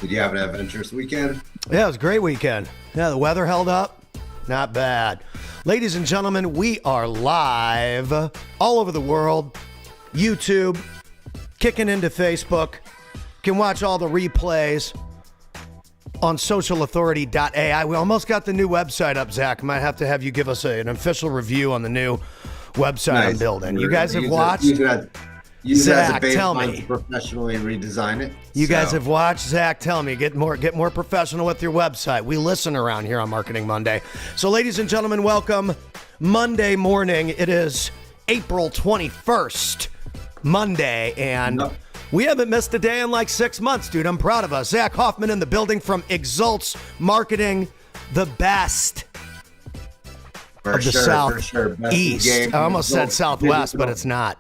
Did you have an adventurous weekend? Yeah, it was a great weekend. Yeah, the weather held up. Not bad. Ladies and gentlemen, we are live all over the world. YouTube, kicking into Facebook. Can watch all the replays on socialauthority.ai. We almost got the new website up, Zach. Might have to have you give us an official review on the new website I'm building. You guys have watched? Zach, tell me. To professionally redesign it. You guys have watched? Zach, tell me. Get more professional with your website. We listen around here on Marketing Monday. So, ladies and gentlemen, welcome. Monday morning. It is April 21st, Monday, and we haven't missed a day in like 6 months, dude. I'm proud of us. Zach Hoffman in the building from Exalts Marketing, the best. For of the Southeast. I almost said Southwest, but it's not.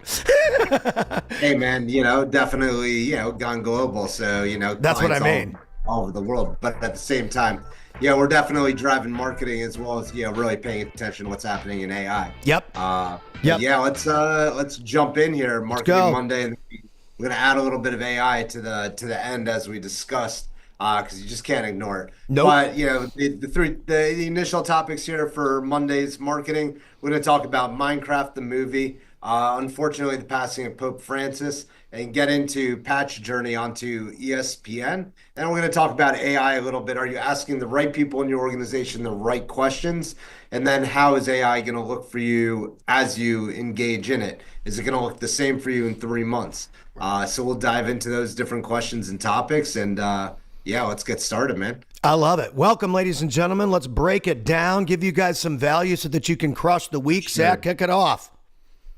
Hey, man, definitely, gone global. So, that's what I mean. All over the world. But at the same time, we're definitely driving marketing as well as, really paying attention to what's happening in AI. Yep. Yeah, let's jump in here. Marketing Monday. We're going to add a little bit of AI to the end as we discussed. Because you just can't ignore it. Nope. But the initial topics here for Monday's marketing, we're going to talk about Minecraft the movie, unfortunately the passing of Pope Francis, and get into Patch Journey onto ESPN. And we're going to talk about AI a little bit. Are you asking the right people in your organization the right questions? And then how is AI going to look for you as you engage in it? Is it going to look the same for you in 3 months? So we'll dive into those different questions and topics, and let's get started, man. I love it. Welcome, ladies and gentlemen. Let's break it down, give you guys some value so that you can crush the week. Sure. Zach, kick it off.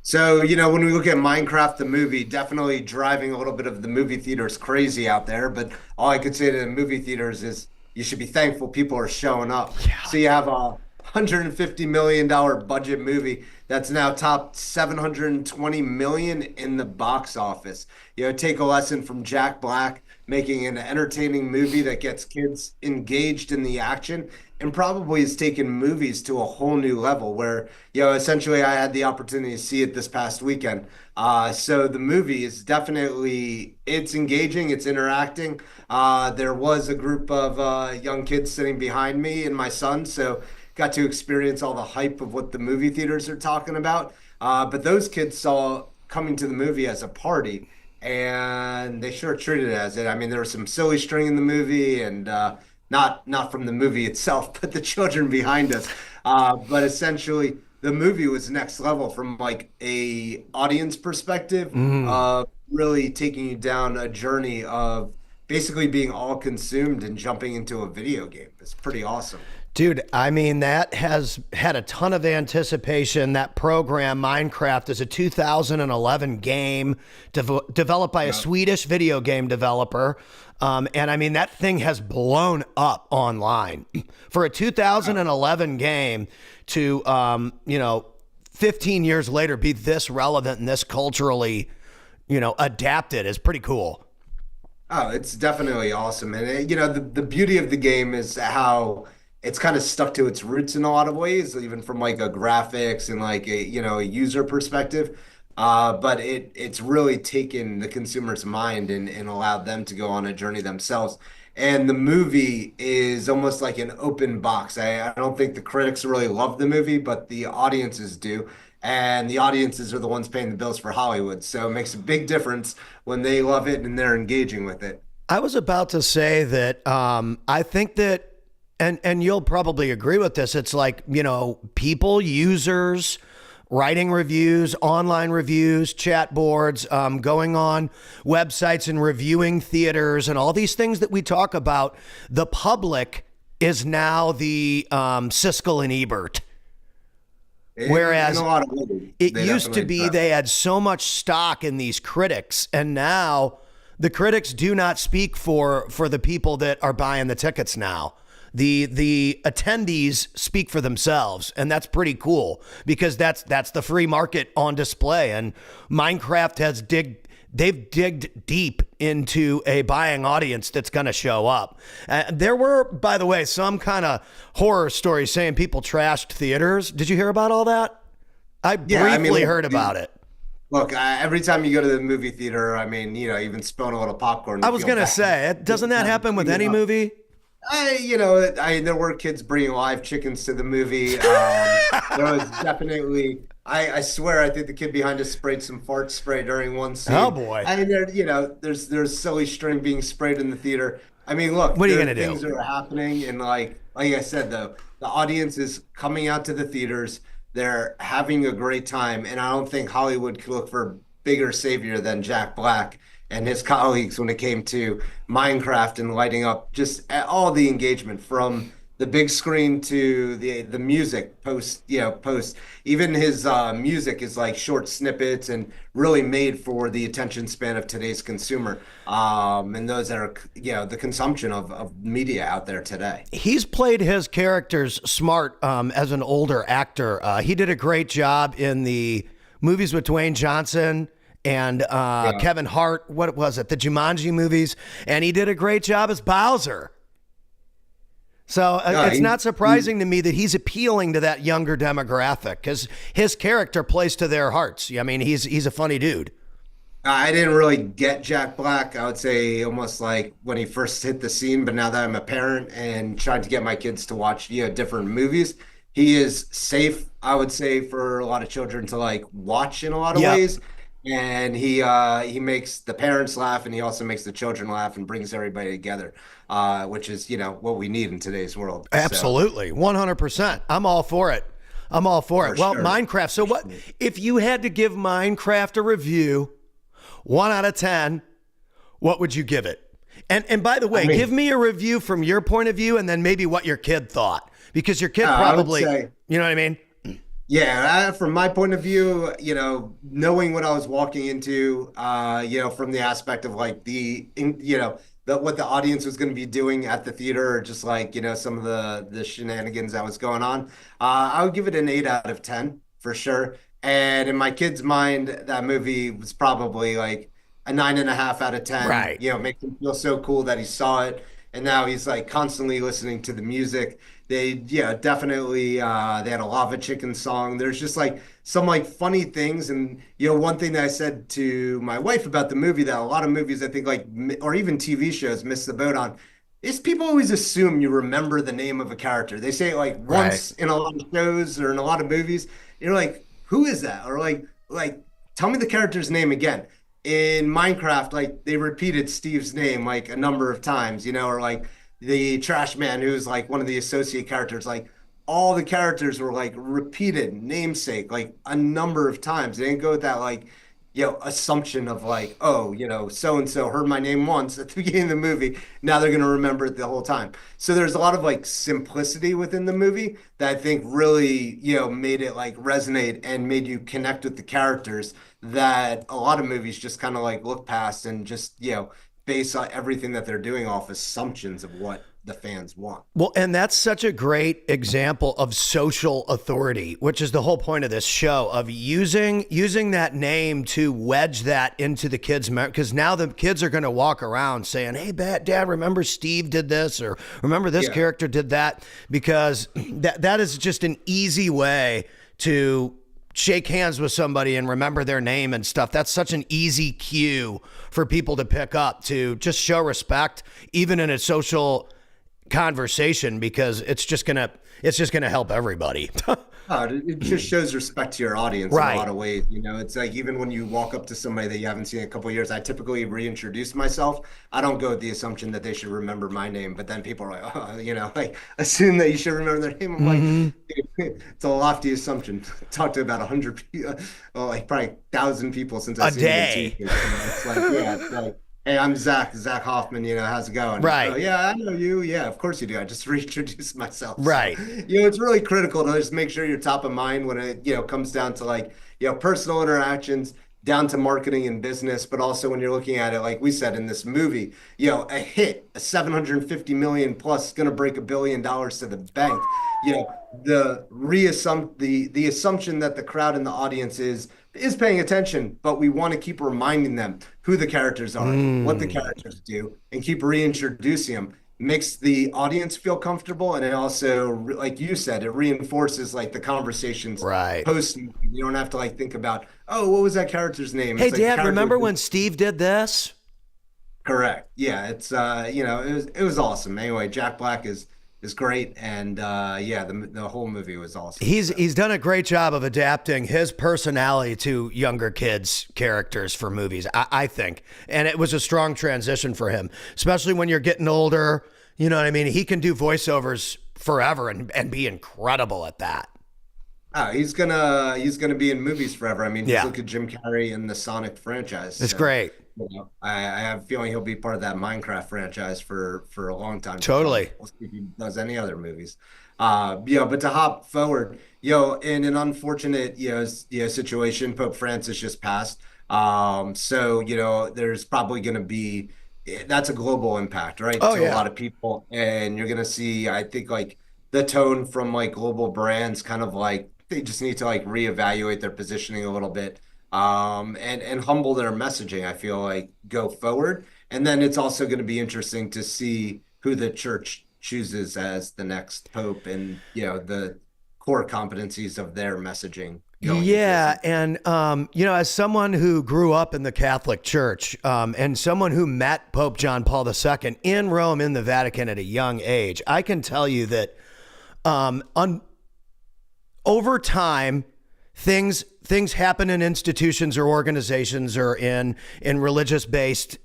So, when we look at Minecraft the movie, definitely driving a little bit of the movie theaters crazy out there. But all I could say to the movie theaters is you should be thankful people are showing up. Yeah. So you have a $150 million budget movie that's now topped $720 million in the box office. Take a lesson from Jack Black, making an entertaining movie that gets kids engaged in the action, and probably has taken movies to a whole new level where, essentially I had the opportunity to see it this past weekend. So the movie is definitely, it's engaging, it's interacting. There was a group of young kids sitting behind me and my son, so got to experience all the hype of what the movie theaters are talking about. But those kids saw coming to the movie as a party, and they sure treated it as it. I mean, there was some silly string in the movie, and not from the movie itself, but the children behind us. But essentially, the movie was next level from like a audience perspective, really taking you down a journey of basically being all consumed and jumping into a video game. It's pretty awesome. Dude, I mean, that has had a ton of anticipation. That program, Minecraft, is a 2011 game developed by a Swedish video game developer. And I mean, that thing has blown up online. For a 2011 game to, 15 years later be this relevant and this culturally, adapted is pretty cool. Oh, it's definitely awesome. And, the beauty of the game is how it's kind of stuck to its roots in a lot of ways, even from like a graphics and like a user perspective. But it's really taken the consumer's mind and allowed them to go on a journey themselves. And the movie is almost like an open box. I don't think the critics really love the movie, but the audiences do. And the audiences are the ones paying the bills for Hollywood. So it makes a big difference when they love it and they're engaging with it. I was about to say that I think that, and you'll probably agree with this, it's like, people, users, writing reviews, online reviews, chat boards, going on websites and reviewing theaters and all these things that we talk about. The public is now the Siskel and Ebert. Whereas in a lot of ways, it used to be they had so much stock in these critics, and now the critics do not speak for the people that are buying the tickets now. The attendees speak for themselves, and that's pretty cool because that's the free market on display. And Minecraft they've digged deep into a buying audience that's going to show up. There were, by the way, some kind of horror stories saying people trashed theaters. Did you hear about all that? I briefly heard about it. Look, every time you go to the movie theater, I mean, even spilling a little popcorn, I you was feel gonna bad. say, doesn't that happen with any movie? There were kids bringing live chickens to the movie. There was definitely, I swear, I think the kid behind us sprayed some fart spray during one Oh scene. boy, I mean, there's silly string being sprayed in the theater. I mean, look, what are you there are gonna do? things that are happening, and like I said, though, the audience is coming out to the theaters. They're having a great time, and I don't think Hollywood could look for a bigger savior than Jack Black and his colleagues when it came to Minecraft and lighting up just all the engagement from the big screen to the music post. Even his music is like short snippets and really made for the attention span of today's consumer, and those that are the consumption of media out there today. He's played his characters smart as an older actor. He did a great job in the movies with Dwayne Johnson and Yeah. Kevin Hart. What was it? The Jumanji movies. And he did a great job as Bowser. So Yeah, it's not surprising to me that he's appealing to that younger demographic because his character plays to their hearts. I mean, he's a funny dude. I didn't really get Jack Black. I would say almost like when he first hit the scene, but now that I'm a parent and trying to get my kids to watch, different movies, he is safe, I would say, for a lot of children to like watch in a lot of Yep. ways. And he makes the parents laugh and he also makes the children laugh and brings everybody together, which is, what we need in today's world. So Absolutely. 100%. I'm all for it. I'm all for for it. Well, sure. Minecraft. So For what sure. if you had to give Minecraft a review, 1 out of 10, what would you give it? And by the I way, mean, give me a review from your point of view and then maybe what your kid thought. Because your kid I would probably, say. you know what I mean? Yeah, from my point of view, knowing what I was walking into, from the aspect of like what the audience was going to be doing at the theater, or just like, some of the shenanigans that was going on, I would give it an 8 out of 10 for sure. And in my kid's mind, that movie was probably like a 9.5 out of 10. Right. Makes him feel so cool that he saw it. And now he's like constantly listening to the music. Definitely. They had a lava chicken song. There's just like some like funny things, and one thing that I said to my wife about the movie that a lot of movies I think like or even TV shows miss the boat on is people always assume you remember the name of a character. They say it like Right. once in a lot of shows or in a lot of movies. You're like, who is that? Or like tell me the character's name again. In Minecraft, like they repeated Steve's name like a number of times, or like the trash man who's like one of the associate characters, like all the characters were like repeated namesake like a number of times. They didn't go with that like assumption of like, oh, so and so heard my name once at the beginning of the movie, now they're going to remember it the whole time. So there's a lot of like simplicity within the movie that I think really made it like resonate and made you connect with the characters that a lot of movies just kind of like look past and just base on everything that they're doing off assumptions of what the fans want. Well, and that's such a great example of social authority, which is the whole point of this show of using that name to wedge that into the kids' memory. Because now the kids are going to walk around saying, "Hey, Dad, remember Steve did this, or remember this Yeah. character did that," because that is just an easy way to shake hands with somebody and remember their name and stuff. That's such an easy cue for people to pick up to just show respect, even in a social conversation, because it's just gonna help everybody. It just shows respect to your audience in a Right. lot of ways. It's like even when you walk up to somebody that you haven't seen in a couple of years, I typically reintroduce myself. I don't go with the assumption that they should remember my name, but then people are like, oh, like assume that you should remember their name. I'm Hmm. like, it's a lofty assumption. Talked to about 100 people, well, like probably 1,000 people since A I've seen you in day. teachers. It's like, yeah, it's like, hey, I'm Zach Hoffman, how's it going? Right. Oh, yeah, I know you. Yeah, of course you do. I just reintroduced myself. So, Right. it's really critical to just make sure you're top of mind when it, comes down to like, personal interactions, down to marketing and business, but also when you're looking at it, like we said in this movie, a hit, a 750 million plus, going to break $1 billion to the bank. The assumption that the crowd and the audience is paying attention, but we want to keep reminding them who the characters are, what the characters do, and keep reintroducing them. makes the audience feel comfortable, and it also, like you said, it reinforces like the conversations Right. post. You don't have to like think about, oh, what was that character's name? Hey, It's like the Dad, character remember was when Steve did this? correct. Yeah, it's it was awesome. Anyway, Jack Black is great, and yeah, the whole movie was awesome. So. He's done a great job of adapting his personality to younger kids' characters for movies, I think. And it was a strong transition for him, especially when you're getting older. You know what I mean? He can do voiceovers forever and be incredible at that. Oh, he's gonna be in movies forever. I mean, just Yeah, look at Jim Carrey in the Sonic franchise. it's So, great. I have a feeling he'll be part of that Minecraft franchise for a long time to come. Totally. We'll see if he does any other movies. But to hop forward, in an unfortunate, situation, Pope Francis just passed. So, there's probably going to be that's a global impact, right? Oh, To a yeah. lot of people, and you're going to see, I think, like the tone from like global brands, kind of like they just need to like reevaluate their positioning a little bit, and humble their messaging. I feel like go forward, and then it's also going to be interesting to see who the church chooses as the next pope, and the core competencies of their messaging going into this. Yeah, and as someone who grew up in the Catholic Church, and someone who met Pope John Paul II in Rome in the Vatican at a young age, I can tell you that over time, things happen in institutions or organizations or in religious based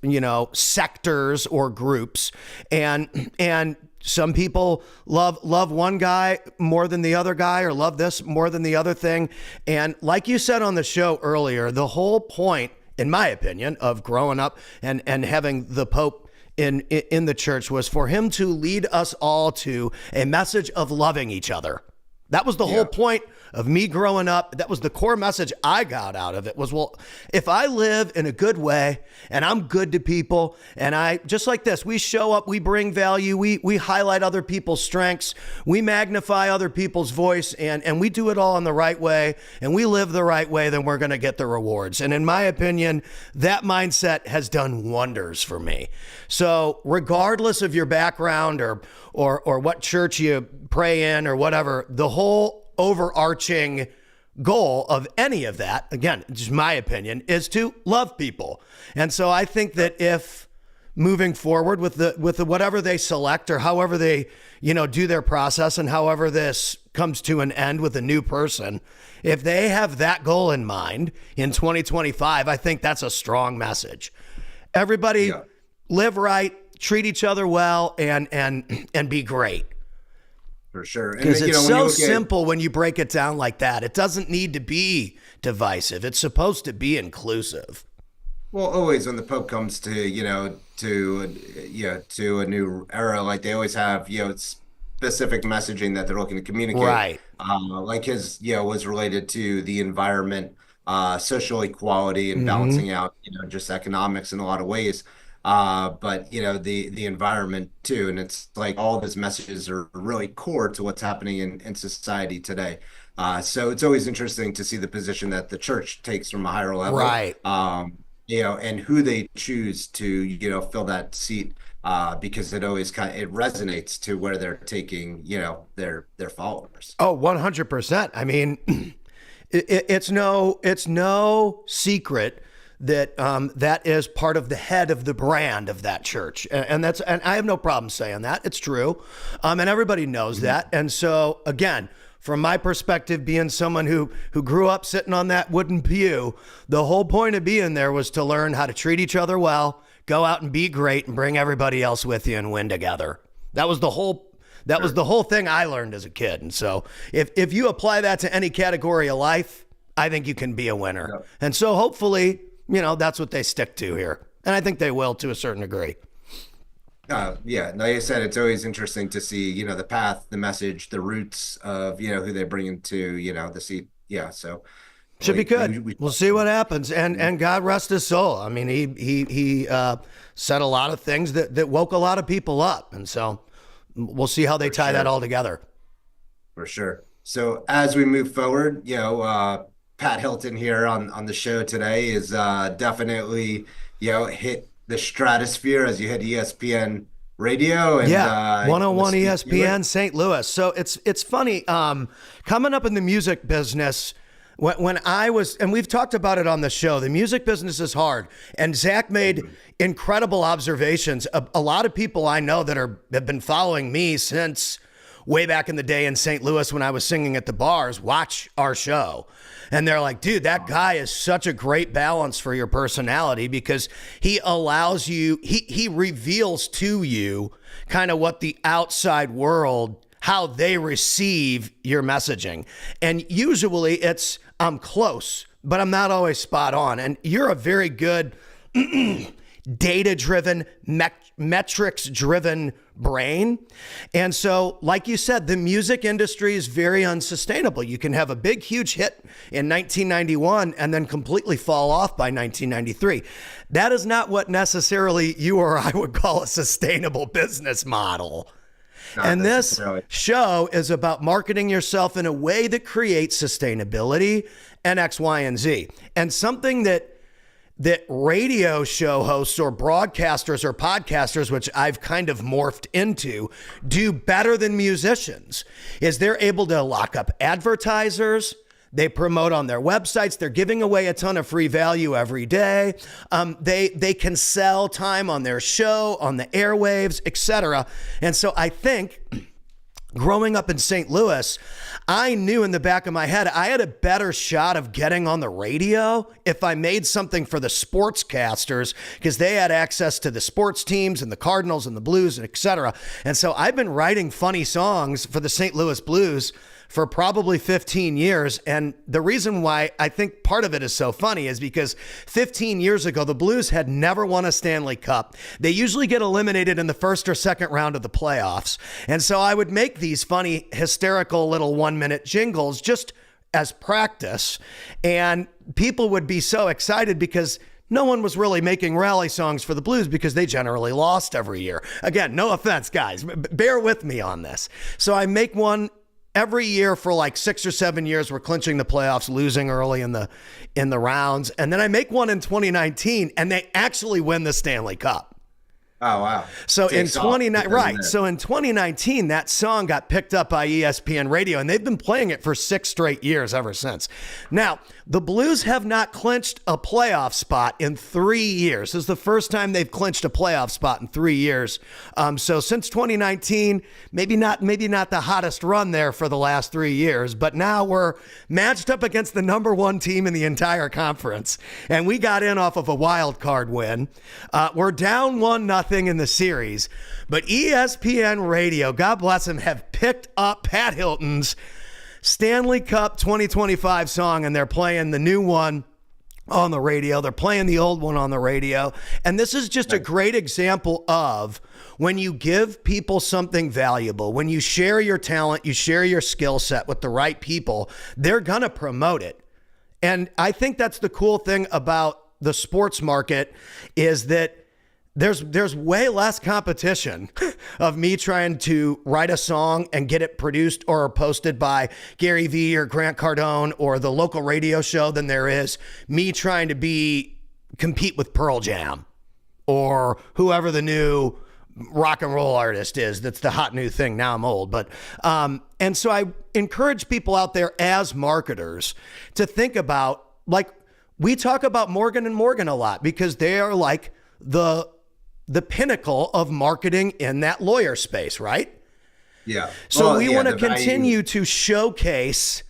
sectors or groups, and some people love one guy more than the other guy, or love this more than the other thing. And like you said on the show earlier, the whole point, in my opinion, of growing up and having the Pope in the church was for him to lead us all to a message of loving each other. That was the whole point of me growing up. That was the core message I got out of it was, well, if I live in a good way and I'm good to people, and I, just like this, we show up, we bring value, we highlight other people's strengths, we magnify other people's voice, and we do it all in the right way, and we live the right way, then we're going to get the rewards. And in my opinion, that mindset has done wonders for me. So regardless of your background or what church you pray in or whatever, the whole overarching goal of any of that, again, just my opinion, is to love people. And so I think that if moving forward with the whatever they select or however they, do their process, and however this comes to an end with a new person, if they have that goal in mind in 2025, I think that's a strong message. Everybody live right, treat each other well, and be great. For sure. And Because it's when you so look simple when you break it down like that. It doesn't need to be divisive. It's supposed to be inclusive. well, always when the Pope comes to, to a new era, like they always have, specific messaging that they're looking to communicate. Right. Like his, was related to the environment, social equality, and Mm-hmm. balancing out, just economics in a lot of ways. But the environment too, and it's like all of his messages are really core to what's happening in society today. So it's always interesting to see the position that the church takes from a higher level, Right. and who they choose to, fill that seat, because it always it resonates to where they're taking, their followers. Oh, 100%. I mean, it's no secret that that is part of the head of the brand of that church, and I have no problem saying that. It's true, and everybody knows that. And so again, from my perspective, being someone who grew up sitting on that wooden pew, the whole point of being there was to learn how to treat each other well, go out and be great, and bring everybody else with you and win together. That was the whole. That was the whole thing I learned as a kid. And so if you apply that to any category of life, I think you can be a winner. Yep. And so hopefully, that's what they stick to here. And I think they will to a certain degree. Yeah, like I said, it's always interesting to see, the path, the message, the roots of, who they bring into, the seat. Yeah, so Should be good. We'll see what happens. And God rest his soul. I mean, he said a lot of things that woke a lot of people up. And so we'll see how they tie that all together. For sure. So as we move forward, Pat Hilton here on the show today is definitely, hit the stratosphere as you hit ESPN radio and Yeah, 101 speak to ESPN it. St. Louis. So it's funny. Coming up in the music business, when I was, and we've talked about it on the show, the music business is hard. And Zach made incredible observations. A lot of people I know that have been following me since way back in the day in St. Louis when I was singing at the bars, watch our show. And they're like, dude, that guy is such a great balance for your personality because he allows you, he reveals to you kind of what the outside world, how they receive your messaging. And usually it's, I'm close, but I'm not always spot on. And you're a very good data-driven, metrics-driven brain. And so, like you said, the music industry is very unsustainable. You can have a big, huge hit in 1991 and then completely fall off by 1993. That is not what necessarily you or I would call a sustainable business model. And this show is about marketing yourself in a way that creates sustainability and X, Y, and Z. And something that radio show hosts or broadcasters or podcasters, which I've kind of morphed into, do better than musicians is they're able to lock up advertisers. They promote on their websites. They're giving away a ton of free value every day. They can sell time on their show, on the airwaves, etc. And so I think growing up in St. Louis, I knew in the back of my head, I had a better shot of getting on the radio if I made something for the sportscasters because they had access to the sports teams and the Cardinals and the Blues and et cetera. And so I've been writing funny songs for the St. Louis Blues for probably 15 years. And the reason why I think part of it is so funny is because 15 years ago, the Blues had never won a Stanley Cup. They usually get eliminated in the first or second round of the playoffs. And so I would make these funny, hysterical little 1-minute jingles just as practice. And people would be so excited because no one was really making rally songs for the Blues because they generally lost every year. Again, no offense, guys. Bear with me on this. So I make one every year for like 6 or 7 years. We're clinching the playoffs, losing early in the rounds. And then I make one in 2019 and they actually win the Stanley Cup. Oh, wow. So in 2019, that song got picked up by ESPN radio and they've been playing it for 6 straight years ever since. Now, the Blues have not clinched a playoff spot in 3 years. This is the first time they've clinched a playoff spot in 3 years. So since 2019, maybe not the hottest run there for the last 3 years, but now we're matched up against the number 1 team in the entire conference. And we got in off of a wild card win. We're down 1-0 in the series, but ESPN radio, God bless them, have picked up Pat Hilton's Stanley Cup 2025 song and they're playing the new one on the radio. They're playing the old one on the radio. And this is just a great example of when you give people something valuable, when you share your talent, you share your skill set with the right people, they're going to promote it. And I think that's the cool thing about the sports market is that there's way less competition of me trying to write a song and get it produced or posted by Gary Vee or Grant Cardone or the local radio show than there is me trying to compete with Pearl Jam or whoever the new rock and roll artist is. That's the hot new thing. Now I'm old, but and so I encourage people out there as marketers to think about, like, we talk about Morgan and Morgan a lot because they are like the pinnacle of marketing in that lawyer space, right? Yeah. So we want to continue to showcase,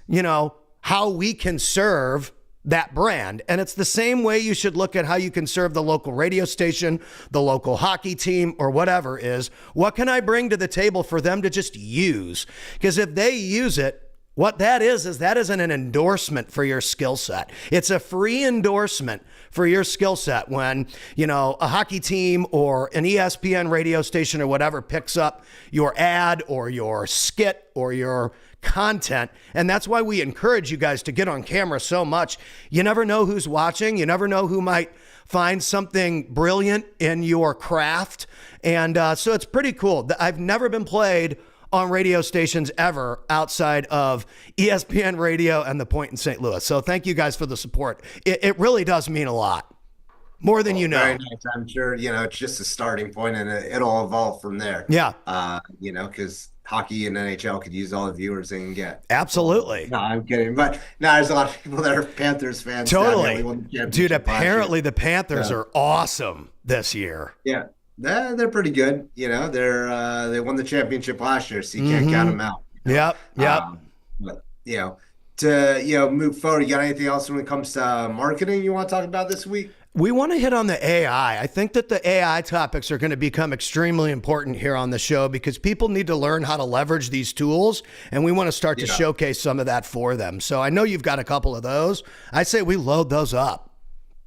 how we can serve that brand. And it's the same way you should look at how you can serve the local radio station, the local hockey team, or whatever is. What can I bring to the table for them to just use? Because if they use it, what that is that isn't an endorsement for your skill set. It's a free endorsement for your skill set when, a hockey team or an ESPN radio station or whatever picks up your ad or your skit or your content. And that's why we encourage you guys to get on camera so much. You never know who's watching. You never know who might find something brilliant in your craft. And so it's pretty cool. I've never been played on radio stations ever outside of ESPN radio and The Point in St. Louis. So thank you guys for the support. It really does mean a lot. More than you Very know. nice. I'm sure, it's just a starting point and it'll evolve from there. Yeah, Because hockey and NHL could use all the viewers they can get. absolutely. No, I'm kidding. But no, there's a lot of people that are Panthers fans down here. We Totally. won the Dude, championship last year. apparently the Panthers So, are awesome this year. yeah, they're pretty good. They won the championship last year, so you can't count them out. Yep, yep. But to move forward, you got anything else when it comes to marketing you want to talk about this week? We want to hit on the AI. I think that the AI topics are going to become extremely important here on the show because people need to learn how to leverage these tools, and we want to start to showcase some of that for them. So I know you've got a couple of those. I say we load those up.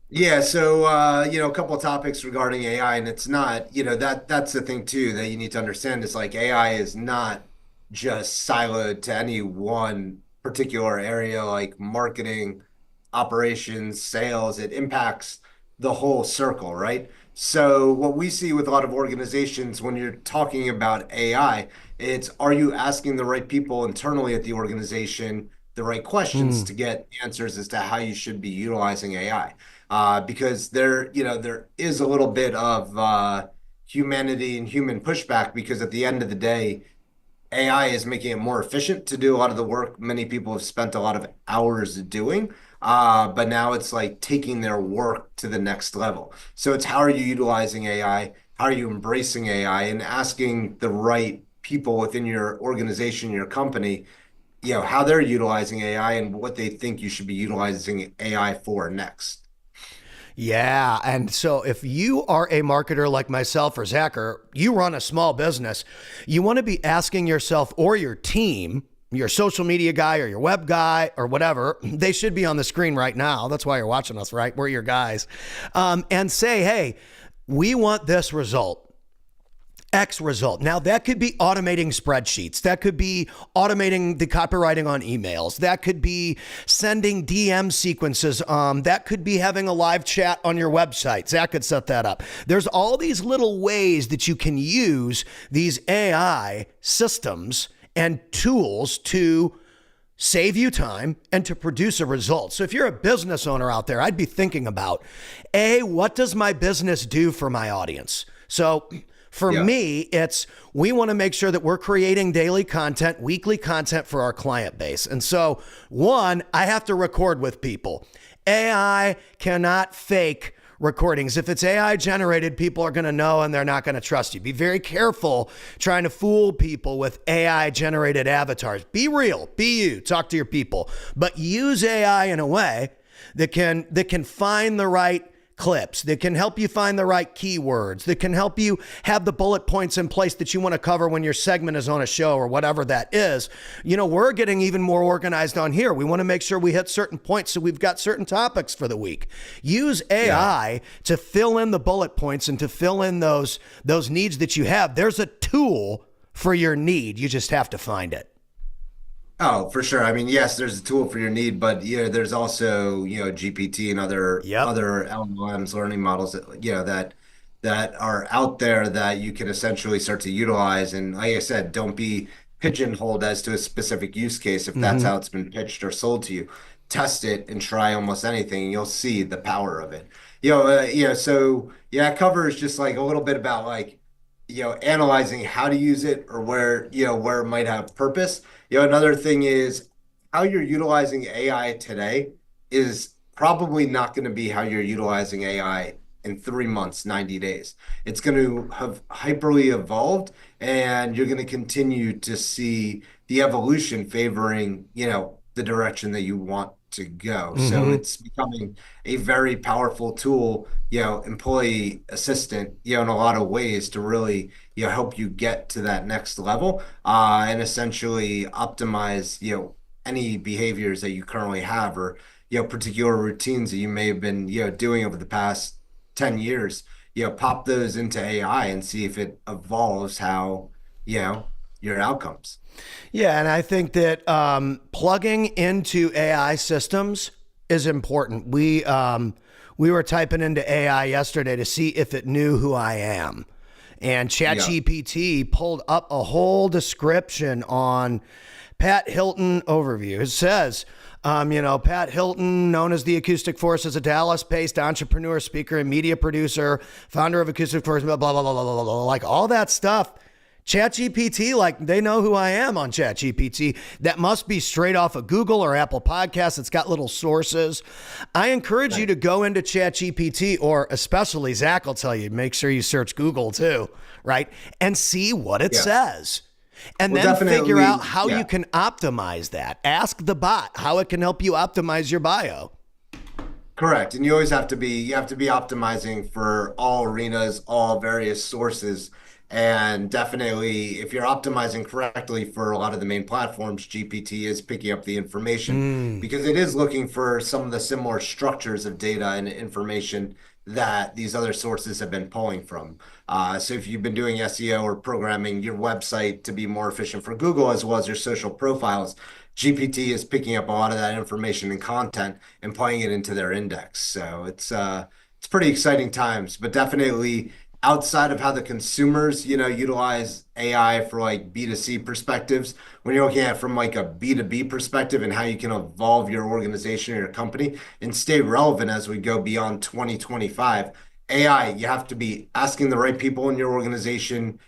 Yeah, so a couple of topics regarding AI, and it's not, that's the thing too that you need to understand is like AI is not just siloed to any one particular area like marketing, operations, sales. It impacts the whole circle, right? So what we see with a lot of organizations when you're talking about AI, it's are you asking the right people internally at the organization the right questions to get answers as to how you should be utilizing AI? Because there is a little bit of humanity and human pushback because at the end of the day, AI is making it more efficient to do a lot of the work many people have spent a lot of hours doing. But now it's like taking their work to the next level. So it's how are you utilizing AI? How are you embracing AI and asking the right people within your organization, your company, how they're utilizing AI and what they think you should be utilizing AI for next. Yeah. And so if you are a marketer like myself or Zach, or you run a small business, you want to be asking yourself or your team, your social media guy or your web guy or whatever, they should be on the screen right now. That's why you're watching us, right? We're your guys. And say, hey, we want this result. X result. Now that could be automating spreadsheets. That could be automating the copywriting on emails. That could be sending DM sequences. That could be having a live chat on your website. Zach could set that up. There's all these little ways that you can use these AI systems and tools to save you time and to produce a result. So if you're a business owner out there, I'd be thinking about, what does my business do for my audience? So for me, it's we want to make sure that we're creating daily content, weekly content for our client base. And so, one, I have to record with people. AI cannot fake recordings. If it's AI generated, people are going to know and they're not going to trust you. Be very careful trying to fool people with AI generated avatars. Be real, be you, talk to your people, but use AI in a way that can find the right clips, that can help you find the right keywords, that can help you have the bullet points in place that you want to cover when your segment is on a show or whatever that is. We're getting even more organized on here. We want to make sure we hit certain points so we've got certain topics for the week. Use AI to fill in the bullet points and to fill in those needs that you have. There's a tool for your need. You just have to find it. Oh, for sure. I mean, yes, there's a tool for your need, but there's also, GPT and other LLMs, learning models that are out there that you can essentially start to utilize. And like I said, don't be pigeonholed as to a specific use case if that's how it's been pitched or sold to you. Test it and try almost anything, and you'll see the power of it. It covers just like a little bit about like analyzing how to use it or where it might have purpose. Another thing is how you're utilizing AI today is probably not going to be how you're utilizing AI in 3 months, 90 days. It's going to have hyperly evolved, and you're going to continue to see the evolution favoring, the direction that you want to go. So it's becoming a very powerful tool, employee assistant, in a lot of ways to really, help you get to that next level, and essentially optimize, any behaviors that you currently have or, particular routines that you may have been, doing over the past 10 years, pop those into AI and see if it evolves how, your outcomes. Yeah, and I think that plugging into AI systems is important. We were typing into AI yesterday to see if it knew who I am. And Yeah. ChatGPT pulled up a whole description on Pat Hilton overview. It says, Pat Hilton, known as the Acoustic Force, is a Dallas-based entrepreneur, speaker, and media producer, founder of Acoustic Force, blah, blah, blah, blah, blah, blah, like all that stuff. ChatGPT, like they know who I am on ChatGPT. That must be straight off of Google or Apple Podcasts. It's got little sources. I encourage you to go into ChatGPT, or especially Zach will tell you, make sure you search Google too, right? And see what it says. And then figure out how you can optimize that. Ask the bot how it can help you optimize your bio. Correct. And you always have to be optimizing for all arenas, all various sources. And definitely, if you're optimizing correctly for a lot of the main platforms, GPT is picking up the information because it is looking for some of the similar structures of data and information that these other sources have been pulling from. So if you've been doing SEO or programming your website to be more efficient for Google as well as your social profiles, GPT is picking up a lot of that information and content and playing it into their index. So it's pretty exciting times, but definitely outside of how the consumers, utilize AI for like B2C perspectives, when you're looking at it from like a B2B perspective and how you can evolve your organization or your company and stay relevant as we go beyond 2025, AI, you have to be asking the right people in your organization,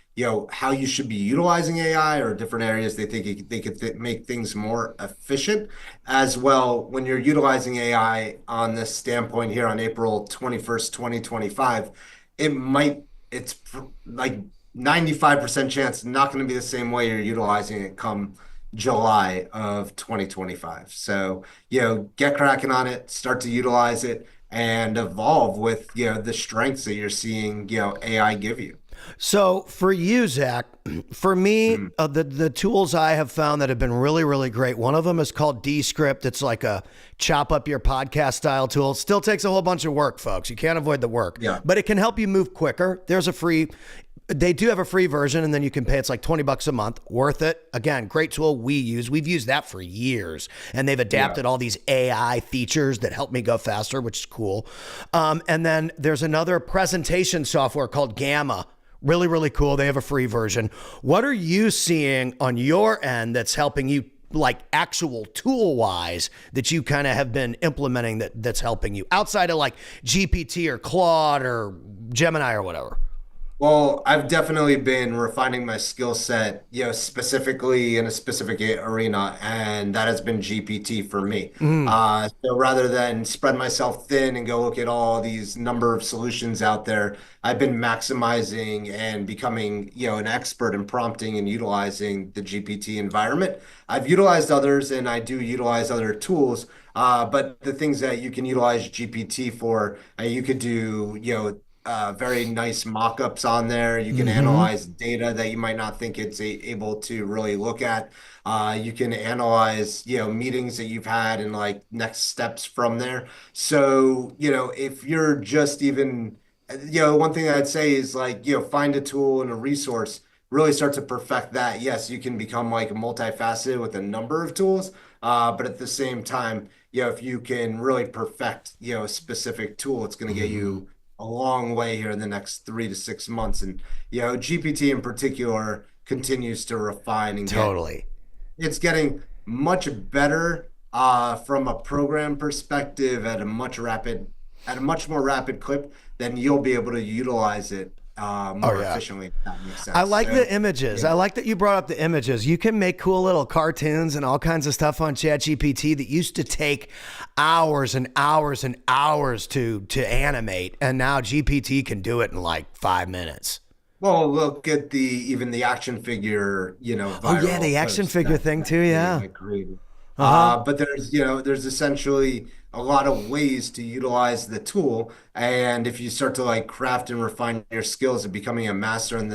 how you should be utilizing AI or different areas they think they could make things more efficient. As well, when you're utilizing AI on this standpoint here on April 21st, 2025, it's like 95% chance not going to be the same way you're utilizing it come July of 2025. So, get cracking on it, start to utilize it, and evolve with, the strengths that you're seeing, AI give you. So for you, Zach, for me, the tools I have found that have been really, really great. One of them is called DScript. It's like a chop up your podcast style tool. It still takes a whole bunch of work, folks. You can't avoid the work, but it can help you move quicker. They do have a free version, and then you can pay. It's like $20 a month. Worth it. Again, great tool we've used that for years, and they've adapted all these AI features that help me go faster, which is cool. And then there's another presentation software called Gamma. Really, really cool. They have a free version. What are you seeing on your end that's helping you, like actual tool wise, that you kind of have been implementing that's helping you outside of like GPT or Claude or Gemini or whatever? Well, I've definitely been refining my skill set, specifically in a specific arena, and that has been GPT for me. So rather than spread myself thin and go look at all these number of solutions out there, I've been maximizing and becoming, an expert in prompting and utilizing the GPT environment. I've utilized others, and I do utilize other tools, but the things that you can utilize GPT for, you could do, very nice mock-ups on there. You can analyze data that you might not think it's able to really look at. You can analyze, meetings that you've had and like next steps from there. So, if you're just even, one thing I'd say is like, find a tool and a resource, really start to perfect that. Yes, you can become like multifaceted with a number of tools, but at the same time, if you can really perfect, a specific tool, it's going to get you a long way here in the next 3 to 6 months. And, GPT in particular continues to refine and it's getting much better from a program perspective at a much more rapid clip. Then you'll be able to utilize it more efficiently, if that makes sense. I like the images. I like that you brought up the images. You can make cool little cartoons and all kinds of stuff on ChatGPT that used to take hours and hours and hours to animate, and now GPT can do it in like 5 minutes. Well, look at even the action figure, viral the action figure thing too, I created. But there's essentially a lot of ways to utilize the tool, and if you start to like craft and refine your skills of becoming a master in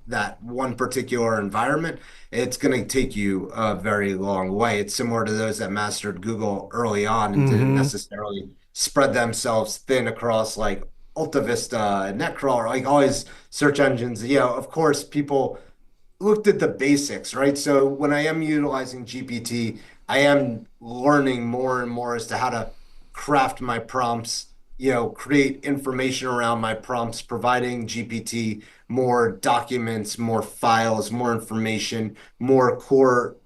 that one particular environment, it's going to take you a very long way. It's similar to those that mastered Google early on and didn't necessarily spread themselves thin across like AltaVista, Netcrawler, like all these search engines. Of course, people looked at the basics, right? So when I am utilizing GPT, I am learning more and more as to how to craft my prompts, create information around my prompts, providing GPT more documents, more files, more information, more core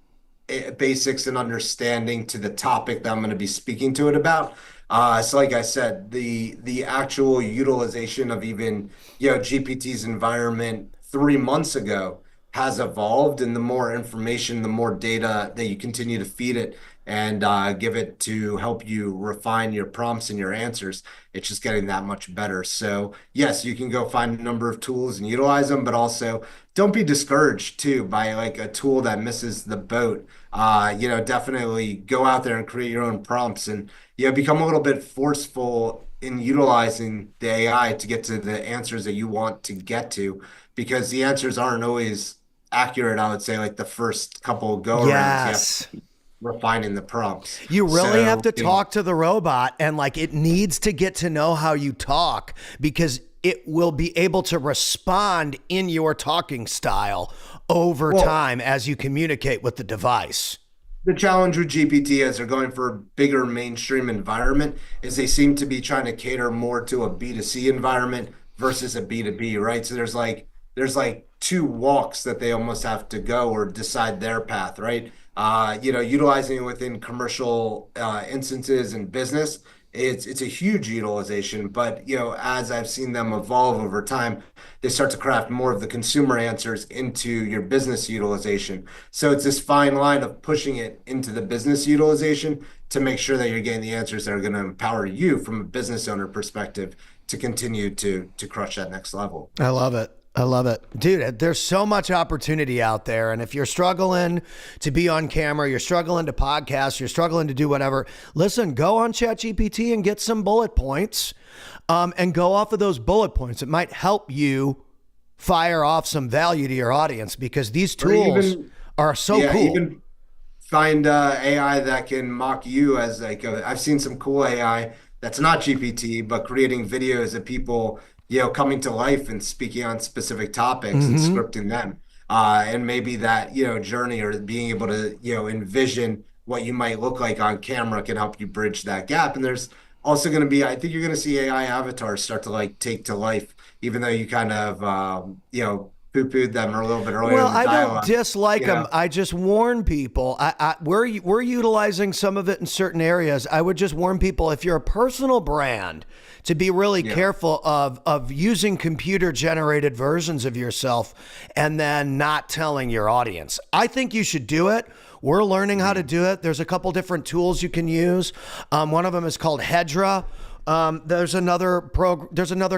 basics and understanding to the topic that I'm going to be speaking to it about. So like I said, the actual utilization of even, GPT's environment 3 months ago has evolved, and the more information, the more data that you continue to feed it and give it to help you refine your prompts and your answers, it's just getting that much better. So yes, you can go find a number of tools and utilize them, but also don't be discouraged too by like a tool that misses the boat. Definitely go out there and create your own prompts and, become a little bit forceful in utilizing the AI to get to the answers that you want to get to, because the answers aren't always accurate. I would say like the first couple of go arounds, Yes. you have to keep refining the prompts. You really have to So, talk to the robot, and like it needs to get to know how you talk, because it will be able to respond in your talking style over well, time as you communicate with the device. the challenge with GPT as they're going for a bigger mainstream environment is they seem to be trying to cater more to a B2C environment versus a B2B, right? So there's like two walks that they almost have to go or decide their path, right? Utilizing it within commercial instances and business, it's a huge utilization. But as I've seen them evolve over time, they start to craft more of the consumer answers into your business utilization. So it's this fine line of pushing it into the business utilization to make sure that you're getting the answers that are going to empower you from a business owner perspective to continue to crush that next level. I love it. I love it. Dude, there's so much opportunity out there. And if you're struggling to be on camera, you're struggling to podcast, you're struggling to do whatever, listen, go on ChatGPT and get some bullet points and go off of those bullet points. It might help you fire off some value to your audience, because these tools are so cool. Even find AI that can mock you as like I've seen some cool AI that's not GPT, but creating videos of people coming to life and speaking on specific topics and scripting them. And maybe that, journey or being able to, envision what you might look like on camera can help you bridge that gap. And there's also going to be, I think you're going to see AI avatars start to like take to life, even though you kind of, poo-pooed them a little bit earlier Well, in the I dialogue. don't dislike them. I just warn people. We're utilizing some of it in certain areas. I would just warn people, if you're a personal brand, to be really careful of using computer generated versions of yourself and then not telling your audience. I think you should do it. We're learning how to do it. There's a couple different tools you can use. One of them is called Hedra. There's another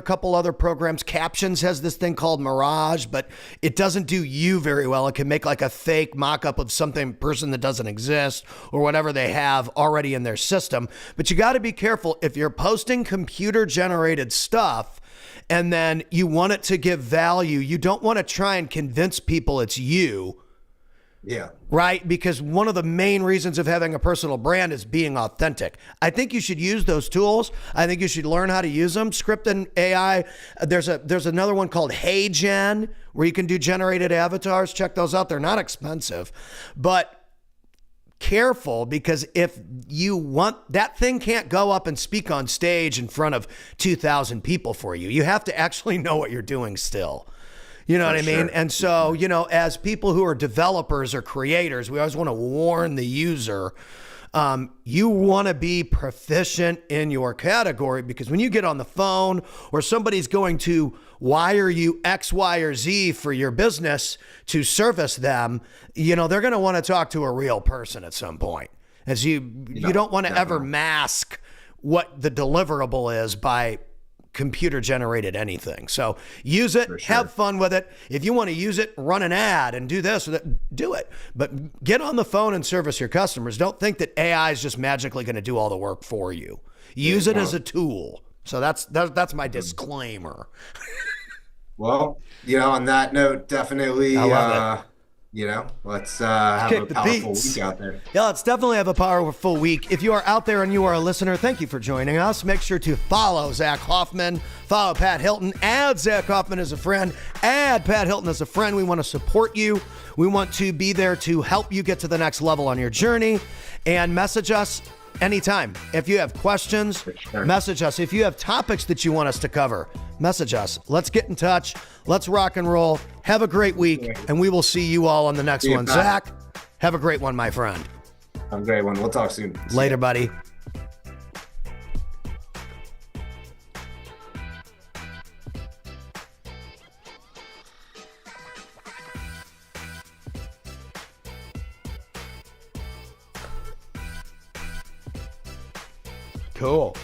couple other programs. Captions has this thing called Mirage, but it doesn't do you very well. It can make like a fake mock-up of something person that doesn't exist or whatever they have already in their system. But you got to be careful if you're posting computer generated stuff and then you want it to give value. You don't want to try and convince people it's you. Yeah. Right? Because one of the main reasons of having a personal brand is being authentic. I think you should use those tools. I think you should learn how to use them. Script and AI. There's another one called HeyGen where you can do generated avatars. Check those out. They're not expensive, but careful, because if you want, that thing can't go up and speak on stage in front of 2,000 people for you. You have to actually know what you're doing still. You know what I mean? And so, as people who are developers or creators, we always want to warn the user, you want to be proficient in your category, because when you get on the phone or somebody's going to wire you X, Y, or Z for your business to service them, they're going to want to talk to a real person at some point. As you don't want to ever mask what the deliverable is by computer generated anything. So use it, have fun with it. If you want to use it, run an ad and do this or that, do it. But get on the phone and service your customers. Don't think that AI is just magically going to do all the work for you. Use it as a tool. So that's my disclaimer. Well, on that note, definitely, I love it. let's have a Kick the powerful beats. week out there. Yeah, let's definitely have a powerful week. If you are out there and you are a listener, thank you for joining us. Make sure to follow Zach Hoffman, follow Pat Hilton, add Zach Hoffman as a friend, add Pat Hilton as a friend. We want to support you. We want to be there to help you get to the next level on your journey. And message us Anytime. If you have questions, sure. message us. If you have topics that you want us to cover, message us. Let's get in touch. Let's rock and roll. Have a great week, and we will see you all on the next one. Zach, have a great one, my friend. Have a great one. We'll talk soon. Later, buddy. Cool.